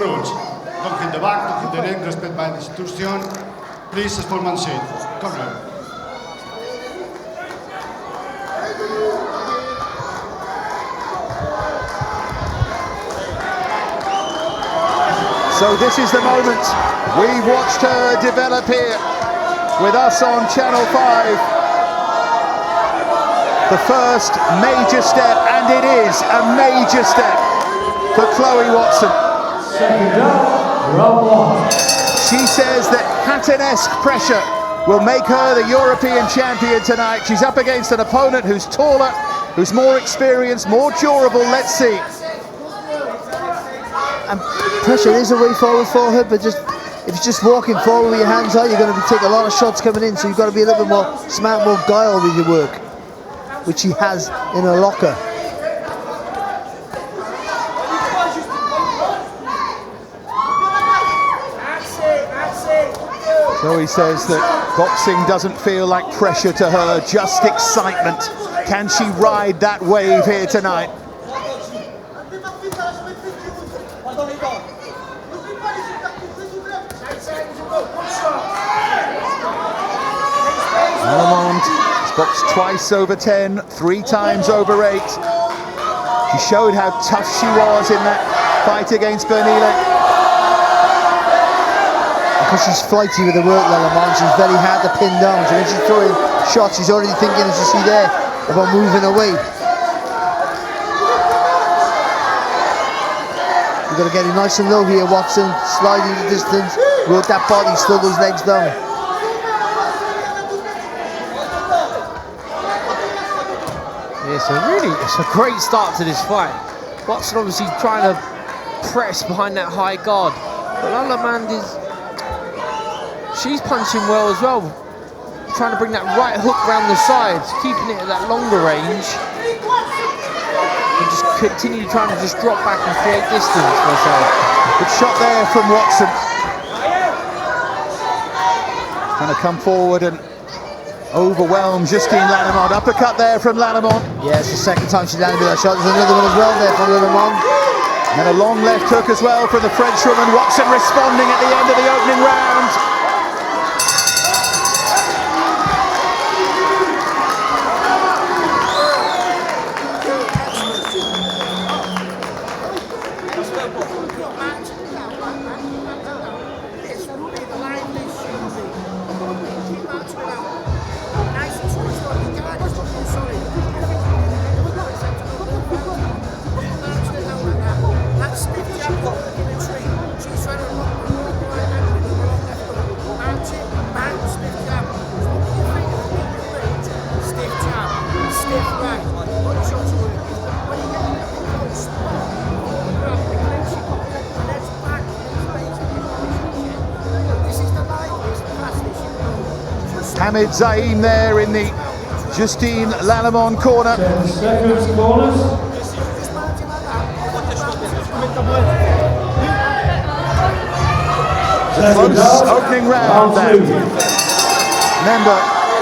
rules. Don't hit the back, don't hit the neck, respect by the institution. Please, sportsmanship. Correct. So this is the moment. We've watched her develop here with us on Channel 5. The first major step, and it is a major step for Chloe Watson. Second up, round one. She says that Hatton-esque pressure will make her the European champion tonight. She's up against an opponent who's taller, who's more experienced, more durable. Let's see. And pressure is a way forward for her, but if you're just walking forward with your hands out, you're going to be taking a lot of shots coming in, so you've got to be a little bit more smart, more guile with your work, which she has in her locker. Chloe says that boxing doesn't feel like pressure to her, just excitement. Can she ride that wave here tonight? Lallemand has boxed twice over 10, 3 times over 8. She showed how tough she was in that fight against Bernile. Because she's flighty with the work, Lallemand, she's very hard to pin down. So when she's throwing shots, she's already thinking, as you see there, about moving away. You've got to get it nice and low here, Watson. Sliding the distance, work that body, slow those legs down. Yeah, so really, it's a great start to this fight. Watson obviously trying to press behind that high guard, but Lallemand she's punching well as well, trying to bring that right hook round the sides, keeping it at that longer range, and just continue trying to just drop back and create distance for herself. Good shot there from Watson. Trying to come forward and overwhelm Justine Lallemand. Uppercut there from Lallemand. Yeah, it's the second time she landed with that shot. There's another one as well there from Lallemand. And a long left hook as well for the Frenchwoman. Watson responding at the end of the opening round. Hamid Zaim there in the Justine Lallemand corner. 10 seconds, corners. Close opening round then. Remember,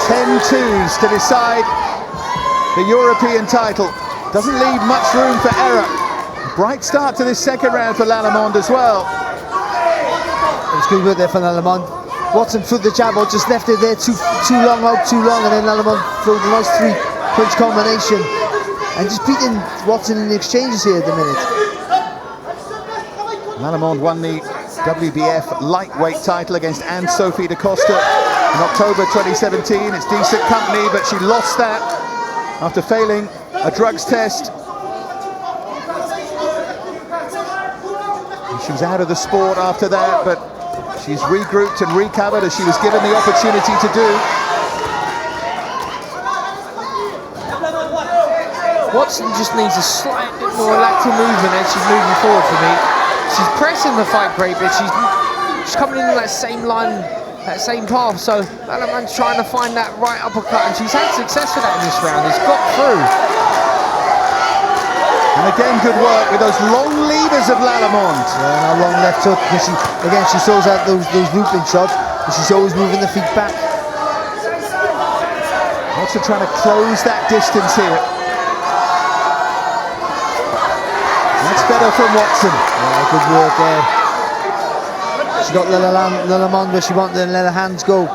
10-2s to decide the European title. Doesn't leave much room for error. Bright start to this second round for Lallemand as well. It was good work there for Lallemand. Watson threw the jab out, just left it there too long, and then Lallemand threw the nice 3-punch combination. And just beating Watson in the exchanges here at the minute. Lallemand won the WBF lightweight title against Anne-Sophie da Costa in October 2017. It's decent company, but she lost that after failing a drugs test. And she was out of the sport after that, but she's regrouped and recovered as she was given the opportunity to do. Watson just needs a slight bit more lateral movement as she's moving forward for me. She's pressing the fight great, but she's coming in on that same line, that same path. So Lallemand trying to find that right uppercut, and she's had success with that in this round. It's got through. And again, good work with those long levers of Lallemand. Yeah, and a long left hook. She throws out those looping shots, but she's always moving the feet back. Also trying to close that distance here. That's better from Watson. Yeah, good work there. She got Lallemand where she wanted and let her hands go.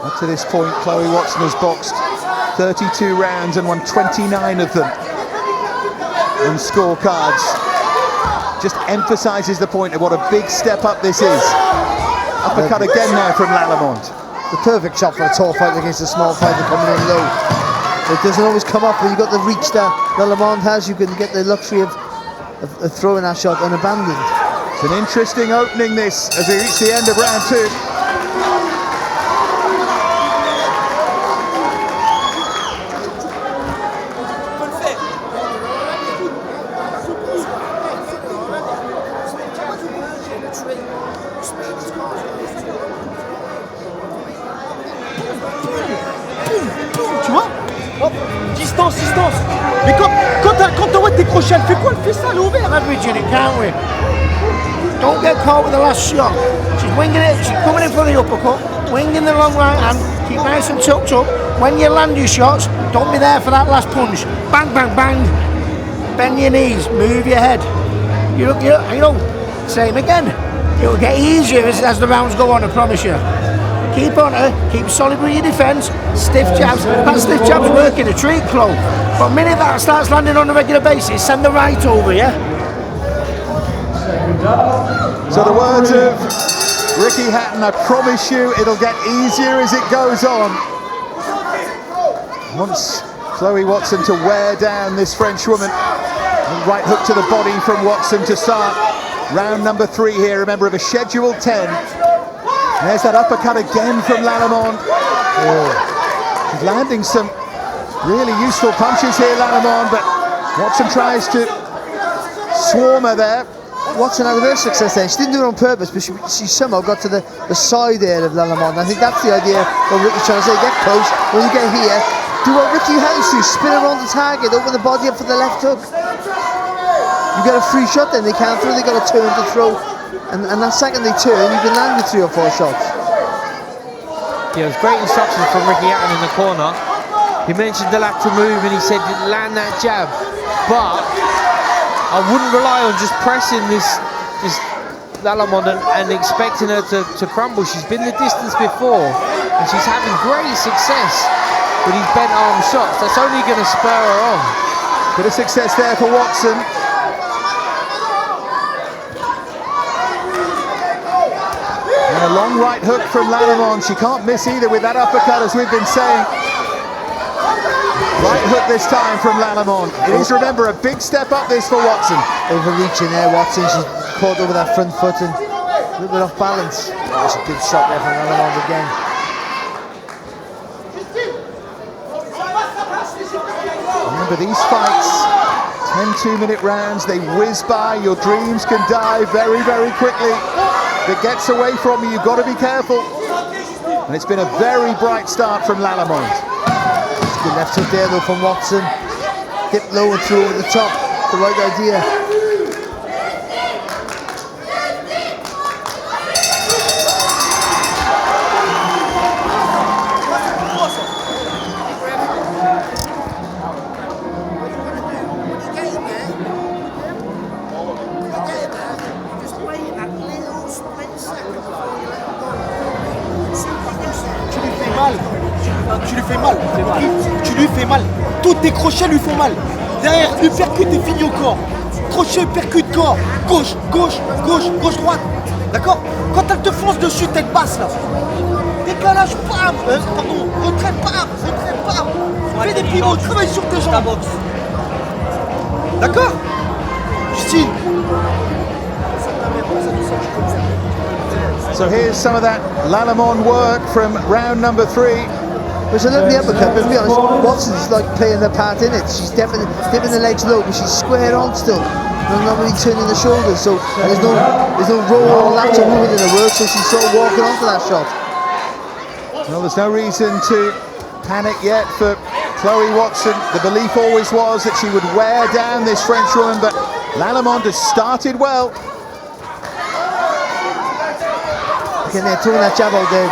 Up to this point, Chloe Watson has boxed 32 rounds and won 29 of them on scorecards. Just emphasises the point of what a big step up this is. Uppercut again now from Lallemand. The perfect shot for a tall fighter against a small fighter coming in low. It doesn't always come up, but you've got the reach that Lallemand has. You can get the luxury of throwing that shot unabandoned. It's an interesting opening this as we reach the end of round 2. Tu vois? Hop, distance. Mais quand on voit tes crochets, elle fait quoi? Elle fait ça, elle est ouverte. Leveraging it, can't we? Don't get caught with the last shot. She's winging it, she's coming in for the uppercut, winging the long right hand, keep nice and tucked up. When you land your shots, don't be there for that last punch. Bang, bang, bang. Bend your knees, move your head. You know, same again. It'll get easier as the rounds go on, I promise you. Keep on her, keep solid with your defence, stiff jabs. That stiff jab's working a treat, Chloe. But the minute that starts landing on a regular basis, send the right over, yeah? So the words of Ricky Hatton, I promise you it'll get easier as it goes on. Wants Chloe Watson to wear down this French woman. Right hook to the body from Watson to start round number 3 here, remember, of a scheduled 10. There's that uppercut again from Lallemand. She's landing some really useful punches here, Lallemand, but Watson tries to swarm her there. Watson had a bit of success there. She didn't do it on purpose, but she somehow got to the side there of Lallemand. I think that's the idea of Ricky's trying to say, get close. When you get here, do what Ricky has to, spin around the target, open the body up for the left hook. You get a free shot then, they can't throw, they got a turn to throw. And that second they turn, you can land with 3 or 4 shots. Yeah, it was great instructions from Ricky Hatton in the corner. He mentioned the lateral move and he said land that jab. But I wouldn't rely on just pressing this Lallemand and expecting her to crumble. She's been the distance before and she's having great success with these bent arm shots. That's only going to spur her on. Bit of success there for Watson. And a long right hook from Lallemand. She can't miss either with that uppercut, as we've been saying. Right hook this time from Lallemand. It is, remember, a big step up this for Watson. Overreaching there, Watson. She's caught over that front foot and a little bit off balance. That's a good shot there from Lallemand again. Remember, these fights, 10 2-minute rounds, they whiz by. Your dreams can die very, very quickly. If it gets away from you, you've got to be careful. And it's been a very bright start from Lallemand. Good left hook there though from Watson. Dip low and through over the top. The right idea. Tu lui fais mal. Tu lui fais mal. Tous tes crochets lui font mal. Derrière, lui percute et finit au corps. Crochet, percute, corps. Gauche, gauche, gauche, gauche, droite. D'accord? Quand elle te fonce dessus, tête basse là. Décalage, bam. Pardon, retraite, bam. Retraite, bam. Fais des pivots, travaille sur tes jambes. D'accord? Justine. So here's some of that Lallemand work from round number 3. There's a lovely uppercut, but to be honest, Watson's like playing her part in it. She's definitely dipping the legs low, but she's square on still. Not really turning the shoulders, so there's no roll or lateral movement in her work, so she's sort of walking onto that shot. Well, there's no reason to panic yet for Chloe Watson. The belief always was that she would wear down this French woman, but Lallemand has started well. Again, they're throwing that jab out there,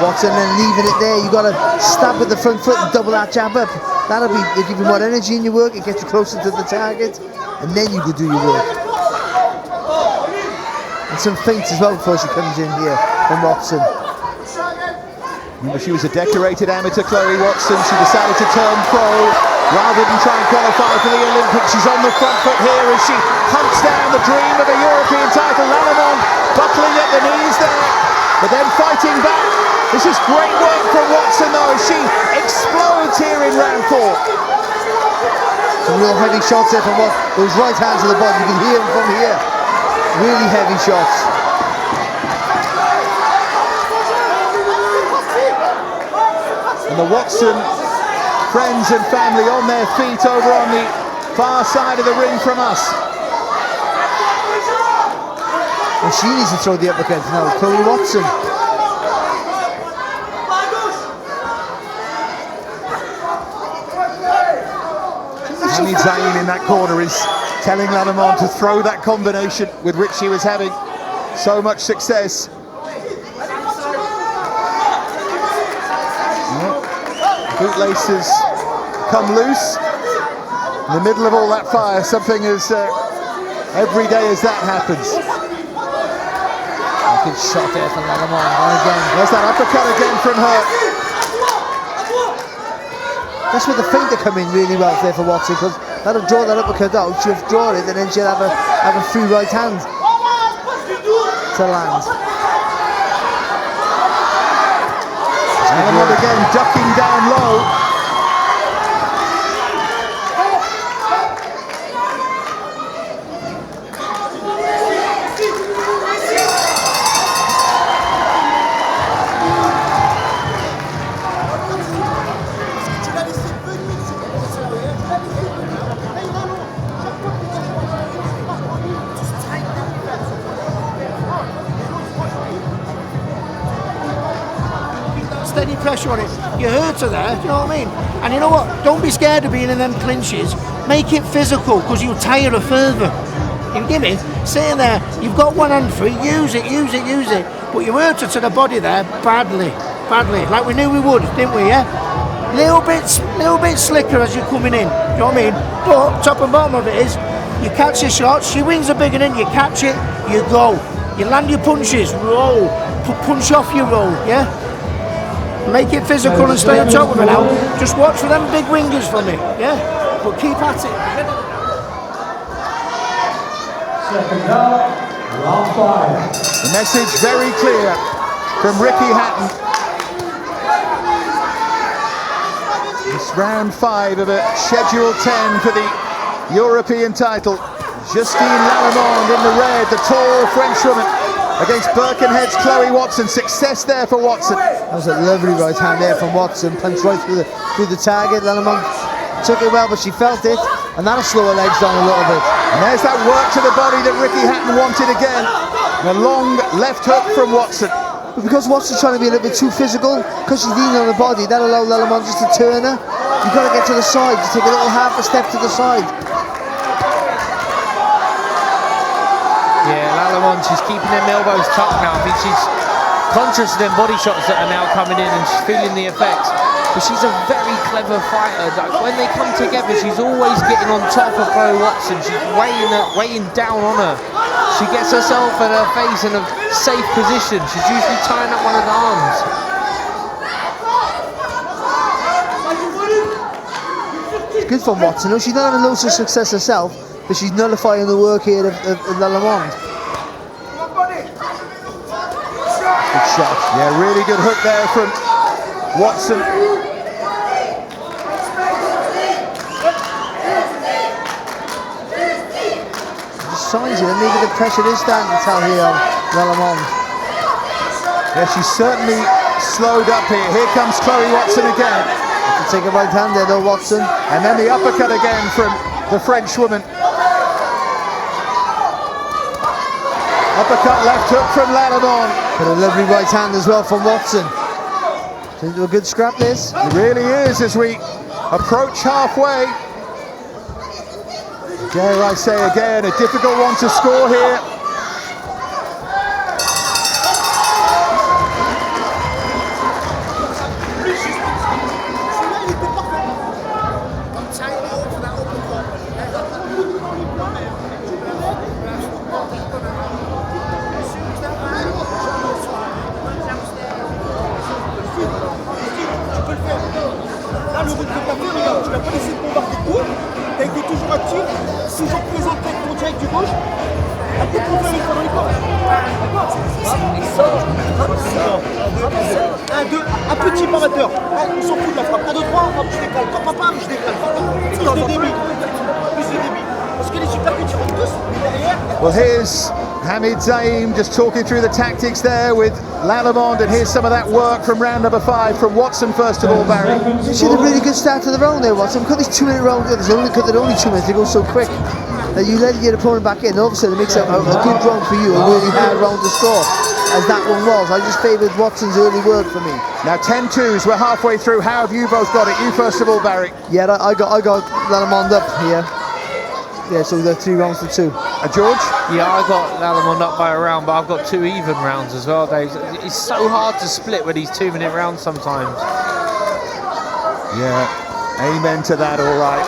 Watson, and leaving it there. You got to stab with the front foot and double that jab up. That'll give you more energy in your work. It gets you closer to the target, and then you could do your work. And some feints as well before she comes in here from Watson. Remember, she was a decorated amateur, Chloe Watson. She decided to turn pro rather than try and qualify for the Olympics. She's on the front foot here as she hunts down the dream of a European title. Lallemand buckling at the knees there, but then fighting back. This is great work from Watson though, as she explodes here in round 4. Some real heavy shots there from what those right hands to the body. You can hear them from here. Really heavy shots. And the Watson friends and family on their feet over on the far side of the ring from us. And she needs to throw the uppercut now, Chloe Watson. Hamid Zain in that corner is telling Lallemand to throw that combination with which she was having so much success. Bootlaces come loose in the middle of all that fire. Something as every day as that happens. Good shot there from Lallemand. And again, there's that uppercut again from her. That's where the feint to come in really well there for Watson, because that'll draw that uppercut out. She'll draw it, and then she'll have a free right hand to land. Lallemand again ducking down low. Steady pressure on it. You hurt her there, do you know what I mean? And you know what? Don't be scared of being in them clinches. Make it physical, because you'll tire her further. You give me? Sitting there, you've got one hand free, use it. But you hurt her to the body there badly. Like we knew we would, didn't we, yeah? Little bit slicker as you're coming in, do you know what I mean? But top and bottom of it is, you catch your shots, she wings a big one in, you catch it, you go. You land your punches, roll. Punch off your roll, yeah? Make it physical and stay on top of it now. Just watch for them big wingers for me, yeah? But keep at it. Second down, round 5. The message very clear from Ricky Hatton. It's round 5 of a schedule 10 for the European title. Justine Lallemand in the red, the tall Frenchwoman, against Birkenhead's Chloe Watson. Success there for Watson. That was a lovely right hand there from Watson. Punched right through the target. Lallemand took it well, but she felt it, and that'll slow her legs down a little bit. And there's that work to the body that Ricky Hatton wanted again. And a long left hook from Watson. But because Watson's trying to be a little bit too physical, because she's leaning on the body, that'll allow Lallemand just to turn her. You've got to get to the side, just take a little half a step to the side. Yeah, Lallemand, she's keeping them elbows tucked now. I think she's conscious of them body shots that are now coming in, and she's feeling the effects. But she's a very clever fighter. Like, when they come together, she's always getting on top of Chloe Watson. She's weighing down on her. She gets herself and her face in a safe position. She's usually tying up one of the arms. It's good for Watson. She's not having loads of success herself, but she's nullifying the work here of Lallemand. Good shot. Yeah, really good hook there from Watson. Just signs it, and maybe the pressure is starting to tell here on Lallemand. Yeah, she's certainly slowed up here. Here comes Chloe Watson again. Take a right hand there though, Watson. And then the uppercut again from the French woman. Uppercut left hook from Lallemand. But a lovely right hand as well from Watson. Into a good scrap this. It really is as we approach halfway. Dare I say again, a difficult one to score here. avec du gauche. Un peu plus facile dans les corps. D'accord. 1, 2, un petit amateur. On s'en fout de la frappe. 1, 2, 3, hop, je décale. Quand papa, je décale. Plus de débit. Plus de débit. Parce que les super petits rentrent tous derrière. Well, here's Hamid Zaim just talking through the tactics there with Lallemand, and here's some of that work from round number 5 from Watson first of all, Barry. She had a really good start to the round there, Watson. Because this 2-minute round, there's only 2 minutes, they go so quick. That you let your opponent back in, all of a sudden it makes it a good round for you, a really hard round to score, as that one was. I just favoured Watson's early work for me. Now 10-2s, we're halfway through. How have you both got it? You first of all, Barry. Yeah, I got Lallemand up here. Yeah, so they're 3 rounds to 2. George? Yeah, I got Lallemand up by a round, but I've got 2 even rounds as well, Dave. It's so hard to split with these 2-minute rounds sometimes. Yeah, amen to that, all right.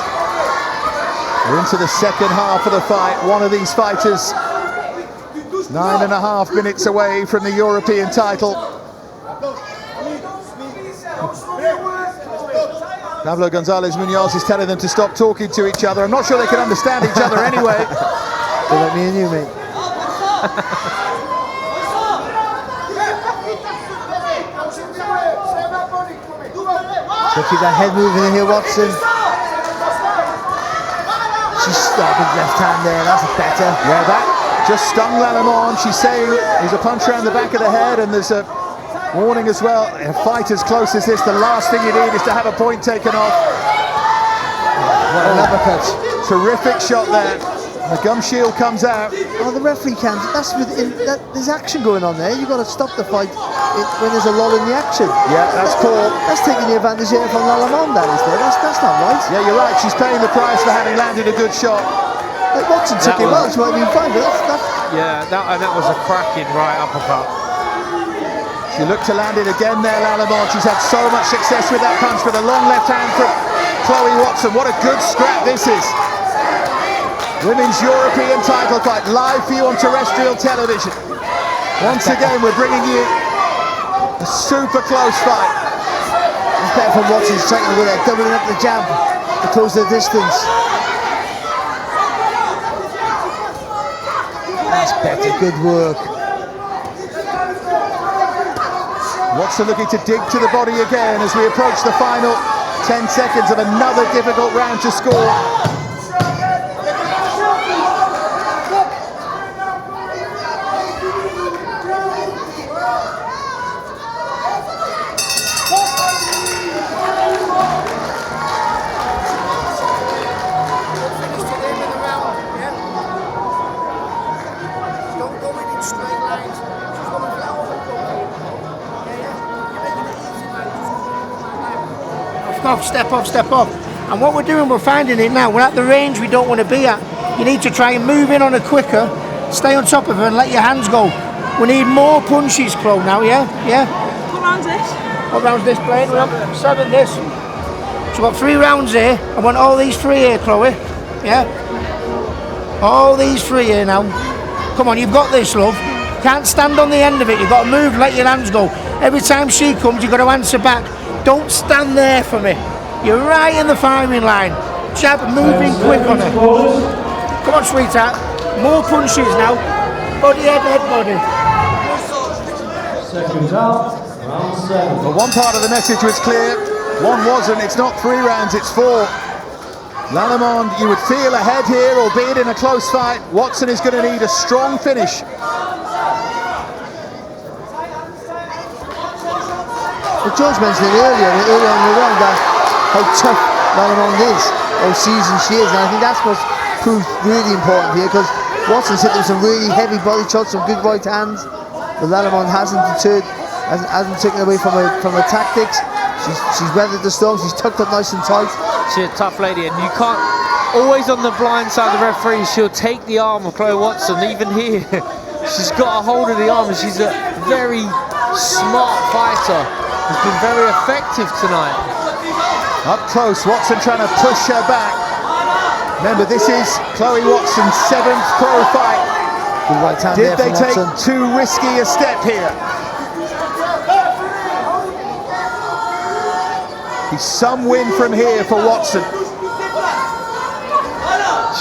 We're into the second half of the fight. One of these fighters 9.5 minutes away from the European title. Pablo Gonzalez Munoz is telling them to stop talking to each other. I'm not sure they can understand each other anyway. They're like me and you, mate. So keep that head moving in here, Watson. She's stopping left hand there, that's better. Yeah, that just stung Lallemand. She's saying there's a punch around the back of the head, and there's a warning as well. In a fight as close as this, the last thing you need is to have a point taken off. What an uppercut. Terrific shot there. The gum shield comes out. Oh, the referee can't. There's action going on there. You've got to stop the fight when there's a lull in the action. Yeah, that's called. That's taking the advantage here from Lallemand, that is there. That's not right. Yeah, you're right. She's paying the price for having landed a good shot. Like Watson took it well, it's might have been fine, but that's... Yeah, that was a cracking right uppercut. She looked to land it again there, Lallemand. She's had so much success with that punch, with a long left hand from Chloe Watson. What a good scrap this is. Women's European title fight, live for you on terrestrial television. Once again, we're bringing you a super close fight. It's better from Watson's trying to go there, doubling up the jab to close the distance. That's better, good work. Watson looking to dig to the body again as we approach the final 10 seconds of another difficult round to score. Step off. And what we're doing, we're finding it now. We're at the range we don't want to be at. You need to try and move in on her quicker, stay on top of her and let your hands go. We need more punches, Chloe, now, yeah? What round's this? What round's this, Blaine? We're on 7 this. So we've got 3 rounds here. I want all these 3 here, Chloe. Yeah? All these 3 here now. Come on, you've got this, love. Can't stand on the end of it. You've got to move, let your hands go. Every time she comes, you've got to answer back. Don't stand there for me. You're right in the firing line. Jab, moving quick on her. Come on, sweetheart. More punches now. Body, head, body. Seconds out, round 7. Well, one part of the message was clear, one wasn't. It's not 3 rounds, it's 4. Lallemand, you would feel ahead here, albeit in a close fight. Watson is going to need a strong finish. Well, George mentioned it earlier on in the round, that how tough Lallemand is, how seasoned she is, and I think that's what's proved really important here, because Watson's hit with some really heavy body shots, some good right hands, but Lallemand hasn't deterred, hasn't taken away from her tactics. She's weathered the storm, she's tucked up nice and tight. She's a tough lady, and you can't, always on the blind side of the referee, she'll take the arm of Chloe Watson, even here. She's got a hold of the arm, and she's a very smart fighter. Has been very effective tonight. Up close, Watson trying to push her back. Remember, this is Chloe Watson's 7th pro fight. Good right hand Did there they take Watson. too risky a step here? Some win from here for Watson.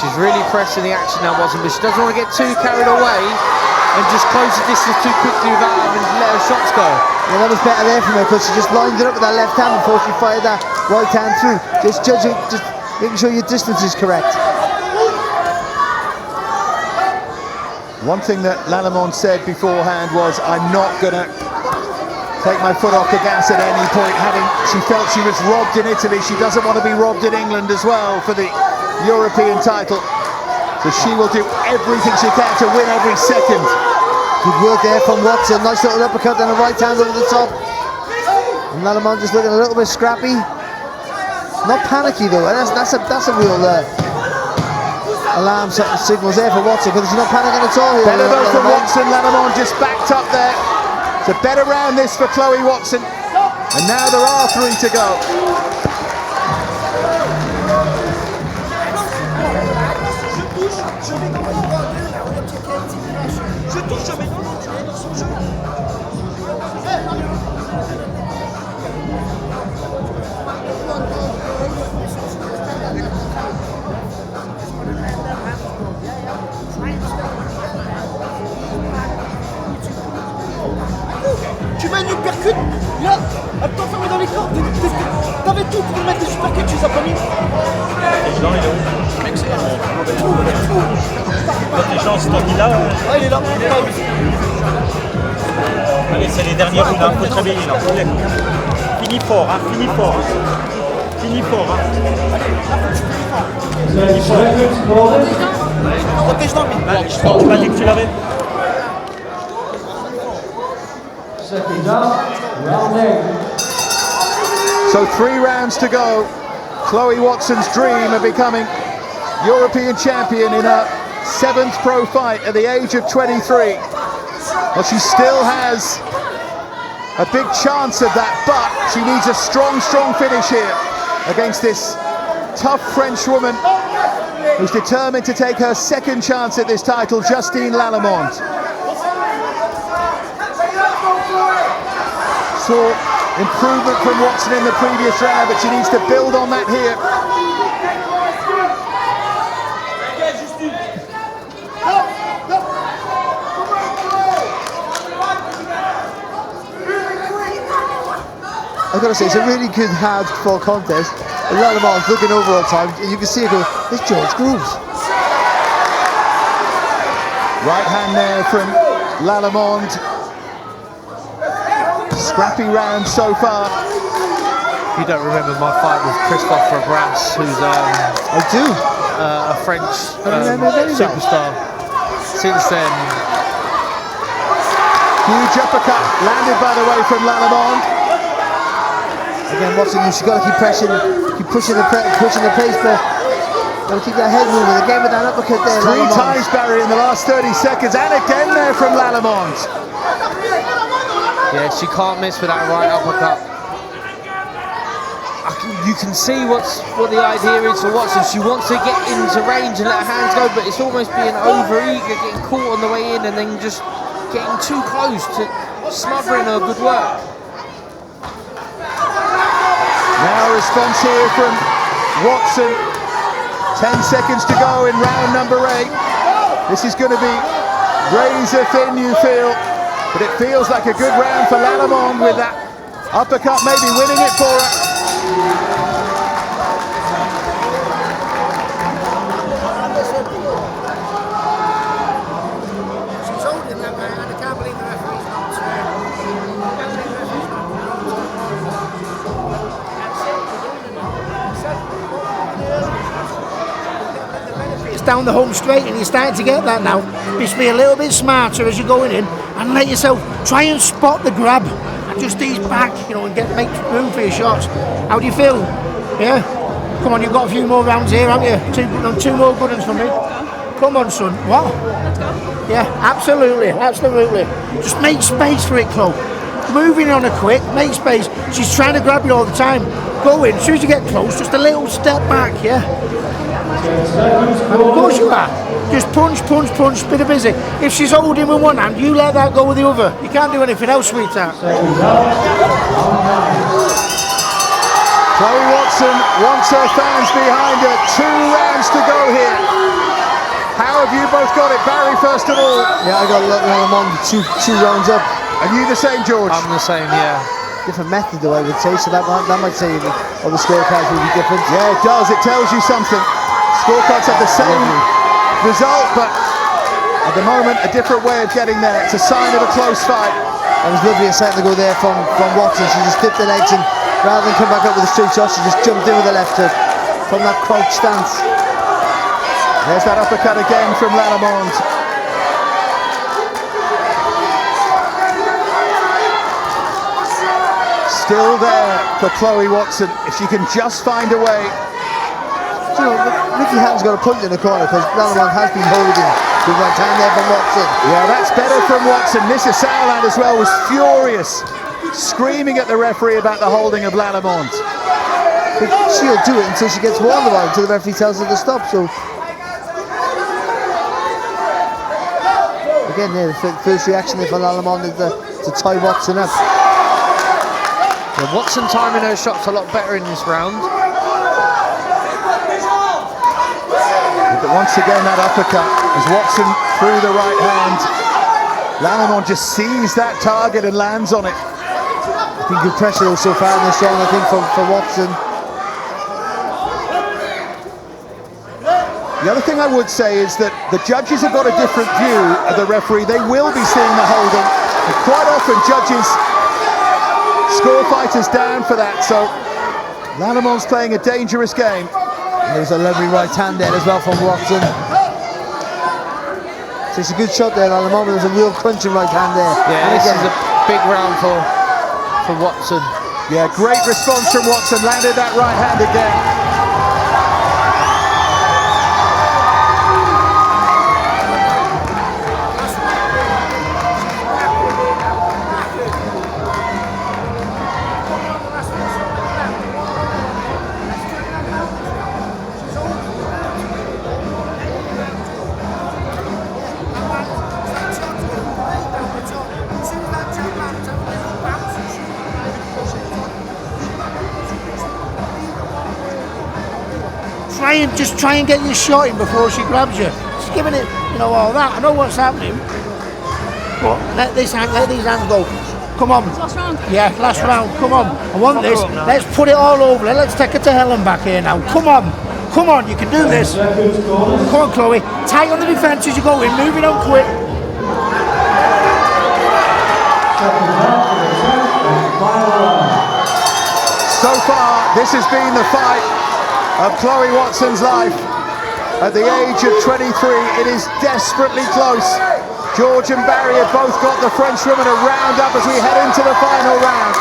She's really pressing the action now, Watson, but she doesn't want to get too carried away and just close the distance too quickly without having to let her shots go. Yeah, that was better there from her because she just lined it up with that left hand before she fired that right hand through. Just judging, just making sure your distance is correct. One thing that Lallemand said beforehand was, I'm not going to take my foot off the gas at any point. She felt she was robbed in Italy. She doesn't want to be robbed in England as well for the European title. So she will do everything she can to win every second. Good work there from Watson. Nice little uppercut and a right hand over the top. And Lallemand just looking a little bit scrappy. Not panicky though. That's a real alarm signals there for Watson, because he's not panicking at all here. Better though from Watson. Lallemand just backed up there. It's a better round this for Chloe Watson. And now there are 3 to go. Tu mets une uppercut, là, elle t'a fermé dans les cordes. T'avais tout pour mettre des uppercuts, tu les as pas mis. L'intelligence, c'est toi qui l'as. Ouais, il est là. Allez, c'est les derniers rounds, il faut te réveiller là. Finis fort, hein, finis fort. Finis fort, hein. Finis fort. Protège dans le milieu. Tu m'as dit que tu l'avais. So 3 rounds to go. Chloe Watson's dream of becoming European champion in her 7th pro fight at the age of 23. Well, she still has a big chance of that, but she needs a strong finish here against this tough French woman who's determined to take her 2nd chance at this title, Justine Lallemand. Saw improvement from Watson in the previous round, but she needs to build on that here. I've got to say, it's a really good hard-fought contest. And Lallemand looking over all the time, and you can see it go, it's George Grooves. Right hand there from Lallemand. Scrappy round so far. You don't remember my fight with Christophe Fabrice, who's I do. A French superstar. Since then, Huge uppercut landed, by the way, from Lallemand. Again, Watson, you've got to keep pressing, keep pushing the pace, but got to keep that head moving. Again with that uppercut there. 3 times Barry in the last 30 seconds, and again there from Lallemand. yeah, she can't miss with that right uppercut. You can see what the idea is for Watson. She wants to get into range and let her hands go, but it's almost being over-eager, getting caught on the way in and then just getting too close to smothering her good work. Now a response here from Watson. 10 seconds to go in round number 8. This is going to be razor thin, you feel, but it feels like a good round for Lallemand with that uppercut maybe winning it for her. She's holding that man, and I can't believe the referee's not it's down the home straight, and you're starting to get that now. Just be a little bit smarter as you're going in, and let yourself try and spot the grab. Just ease back, you know, and make room for your shots. How do you feel? Yeah? Come on, you've got a few more rounds here, haven't you? Two more good ones for me. Come on, son. What? Let's go. Yeah, absolutely. Just make space for it, Chloe. Moving on her quick, make space. She's trying to grab you all the time. Go in, as soon as you get close, just a little step back, yeah? And of course you are. Just punch, bit of busy. If she's holding with one hand, you let that go with the other. You can't do anything else, sweetheart. Chloe Watson wants her fans behind her. 2 rounds to go here. How have you both got it? Barry, first of all. Yeah, I got Lallemand two rounds up. And you the same, George? I'm the same, yeah. Different method though, I would say, so that might say all the scorecards will be different. Yeah, it does. It tells you something. Scorecards have the same result, but at the moment, a different way of getting there. It's a sign of a close fight. It was lovely a second ago there from Watson. She just dipped the legs and rather than come back up with a straight shot, she just jumped in with the left hook from that crouch stance. There's that uppercut again from Lallemand. Still there for Chloe Watson, if she can just find a way. You know, Ricky Hatton's got a point in the corner because Lallemand has been holding the right hand there from Watson. Yeah, that's better from Watson. Mrs. Sauerland as well was furious, screaming at the referee about the holding of Lallemand. But she'll do it until she gets warned about it, until the referee tells her to stop. So again, there, the first reaction there for Lallemand is to tie Watson up. Yeah, Watson timing her shots a lot better in this round. But once again, that uppercut as Watson through the right hand. Lallemand just sees that target and lands on it. It's been good pressure though so far in this round, I think, for Watson. The other thing I would say is that the judges have got a different view of the referee. They will be seeing the holding, and quite often judges score fighters down for that. So Lallemand playing a dangerous game. There's a lovely right hand there as well from Watson. So it's a good shot there, Lallemand. There's a real crunching right hand there. Yeah, and this again, is a big round for Watson. Yeah, great response from Watson. Landed that right hand again. Just try and get your shot in before she grabs you. She's giving it, you know, all that. I know what's happening, but let these hands go. Come on. Last round? Yeah, last round. Come on. I want this. Let's put it all over her. Let's take her to Helen back here now. Come on. Come on, you can do this. Come on, Chloe. Tight on the defence as you go in. Move it on quick. So far, this has been the fight of Chloe Watson's life. At the age of 23, it is desperately close. George and Barry have both got the French women a round up as we head into the final round.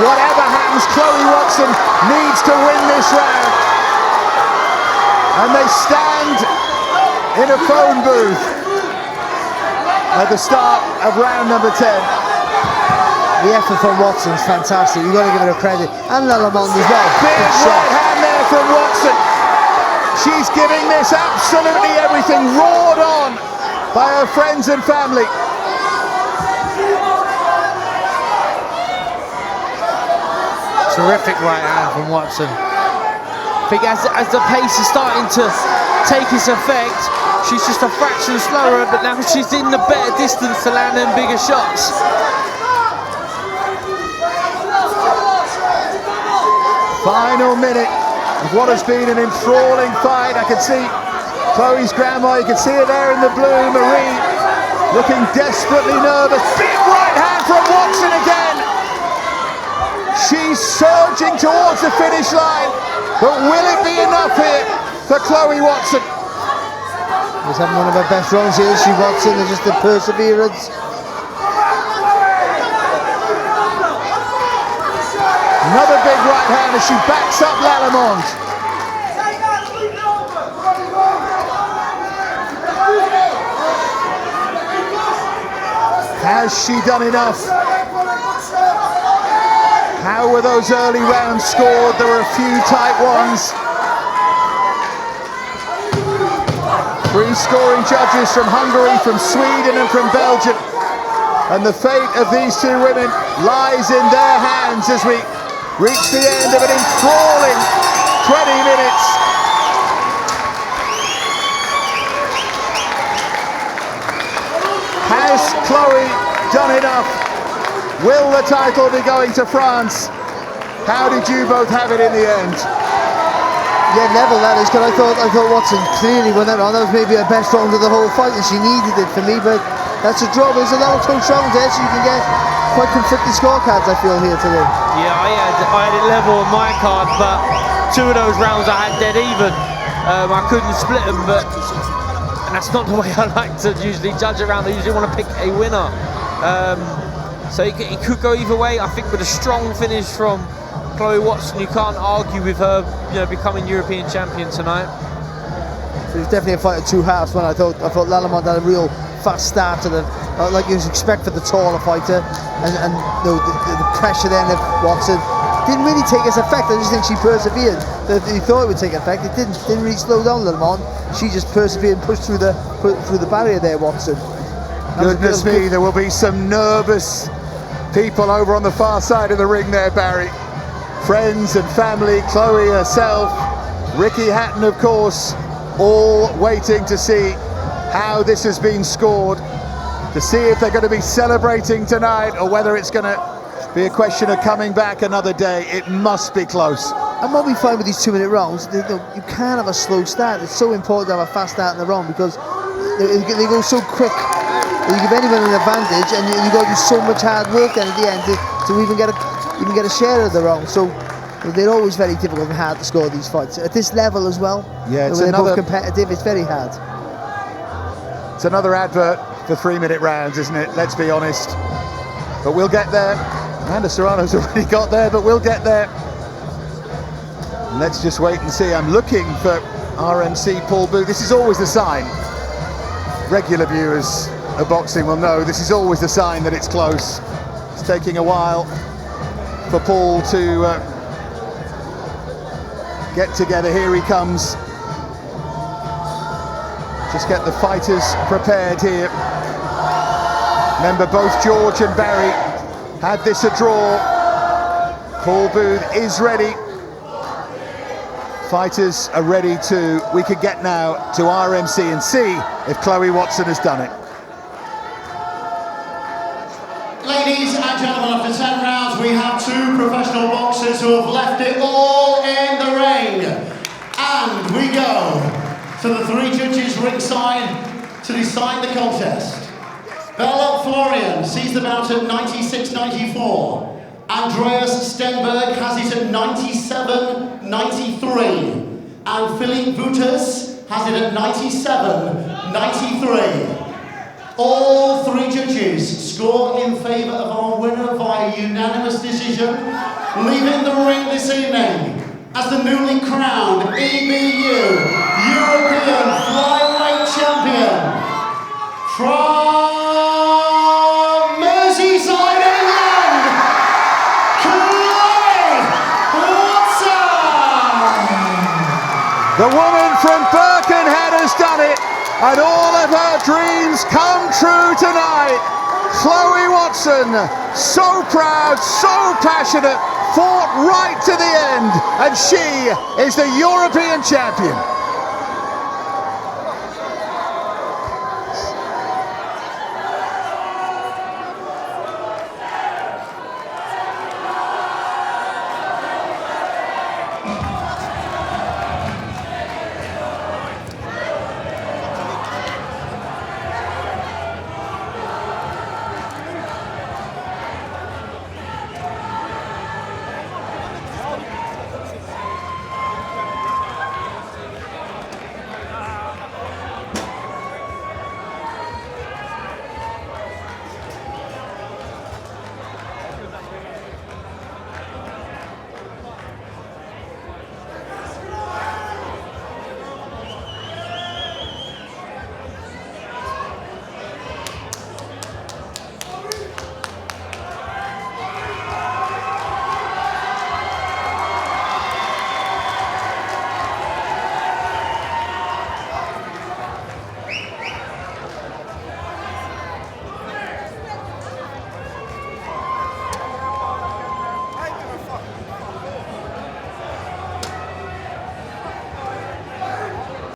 Whatever happens, Chloe Watson needs to win this round. And they stand in a phone booth at the start of round number 10. the effort from Watson's fantastic. You've got to give her credit. And Lallemand as well. Big right hand there from Watson. She's giving this absolutely everything, roared on by her friends and family. Terrific right hand from Watson. I think as the pace is starting to take its effect, she's just a fraction slower, but now she's in the better distance to land them bigger shots. Final minute of what has been an enthralling fight. I can see Chloe's grandma, you can see her there in the blue, Marie, looking desperately nervous. Big right hand from Watson again. She's surging towards the finish line, but will it be enough here for Chloe Watson? She's having one of her best runs here, she Watson, and just the perseverance. Another big right hand as she backs up Lallemand. Has she done enough? How were those early rounds scored? There were a few tight ones. 3 scoring judges from Hungary, from Sweden and from Belgium. And the fate of these 2 women lies in their hands as we reach the end of an enthralling 20 minutes. Chloe done enough? Will the title be going to France? How did you both have it in the end? Yeah, level that is, because I thought Watson clearly won that round. That was maybe her best round of the whole fight, and she needed it for me, but that's a draw. There's a lot of close rounds there, so you can get quite conflicting scorecards, I feel, here today. Yeah, I had it level on my card, but 2 of those rounds I had dead even. I couldn't split them, and that's not the way I like to usually judge a round. I usually want to pick a winner. So it could go either way. I think with a strong finish from Chloe Watson, you can't argue with her, becoming European champion tonight. So it was definitely a fight of two halves. When I thought Lallemand had a real fast start to the, like you expect for the taller fighter, and the pressure then of Watson didn't really take its effect. I just think she persevered. He thought it would take effect. It didn't really slow down Lallemand. She just persevered and pushed through the barrier there, Watson. Goodness me, there will be some nervous people over on the far side of the ring there, Barry. Friends and family, Chloe herself, Ricky Hatton, of course, all waiting to see how this has been scored, to see if they're going to be celebrating tonight or whether it's going to be a question of coming back another day. It must be close. And what we find with these 2-minute rounds, you can't have a slow start. It's so important to have a fast start in the round, because they go so quick. You give anyone an advantage, and you got to do so much hard work then at the end to even get a share of the round. So they're always very difficult and hard to score these fights at this level as well. Yeah, it's they're both competitive. It's very hard. It's another advert for 3-minute rounds, isn't it? Let's be honest. But we'll get there. Amanda Serrano's already got there, but we'll get there. Let's just wait and see. I'm looking for RMC Paul Booth. This is always a sign. Regular viewers of boxing will know this is always a sign that it's close. It's taking a while for Paul to get together. Here he comes. Just get the fighters prepared here. Remember, both George and Barry had this a draw. Paul Booth is ready. Fighters are ready too. We could get now to RMC and see if Chloe Watson has done it. Ladies and gentlemen, after 10 rounds, we have 2 professional boxers who have left it all in the ring. And we go to the 3 judges ringside to decide the contest. Bella Florian sees the bout at 96-94. Andreas Stenberg has it at 97-93. And Philippe Vutas has it at 97-93. All 3 judges score in favour of our winner via unanimous decision, leaving the ring this evening as the newly crowned EBU European Flyweight Champion from Merseyside, England, Chloe Watson! The woman from Birkenhead has done it, and all of her dreams come true tonight. Chloe Watson, so proud, so passionate, fought right to the end, and she is the European champion.